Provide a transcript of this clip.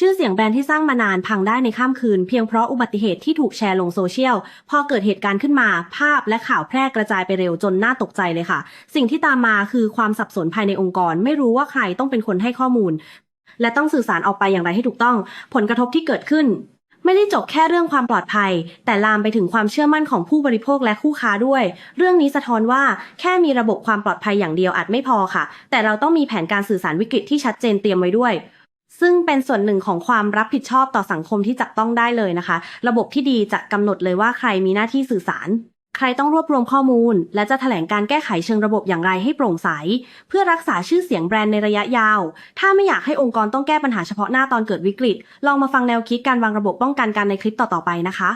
ชื่อเสียงแบรนด์ที่สร้างมานานพังได้ในข้ามคืนเพียงเพราะอุบัติเหตุที่ถูกแชร์ลงโซเชียลพอเกิดเหตุการณ์ขึ้นมาภาพและข่าวแพร่กระจายไปเร็วจนน่าตกใจเลยค่ะสิ่งที่ตามมาคือความสับสนภายในองค์กรไม่รู้ว่าใครต้องเป็นคนให้ข้อมูลและต้องสื่อสารออกไปอย่างไรให้ถูกต้องผลกระทบที่เกิดขึ้นไม่ได้จบแค่เรื่องความปลอดภัยแต่ลามไปถึงความเชื่อมั่นของผู้บริโภคและคู่ค้าด้วยเรื่องนี้สะท้อนว่าแค่มีระบบความปลอดภัยอย่างเดียวอาจไม่พอค่ะแต่เราต้องมีแผนการสื่อสารวิกฤตที่ชัดเจนเตรียมไว้ด้วย ซึ่งเป็นส่วนหนึ่งของความรับผิดชอบต่อสังคมที่จับต้องได้เลยนะคะระบบที่ดีจะกำหนดเลยว่าใครมีหน้าที่สื่อสารใครต้องรวบรวมข้อมูลและจะแถลงการแก้ไขเชิงระบบอย่างไรให้โปร่งใสเพื่อรักษาชื่อเสียงแบรนด์ในระยะยาวถ้าไม่อยากให้องค์กรต้องแก้ปัญหาเฉพาะหน้าตอนเกิดวิกฤตลองมาฟังแนวคิดการวางระบบป้องกันการในคลิปต่อๆไปนะคะ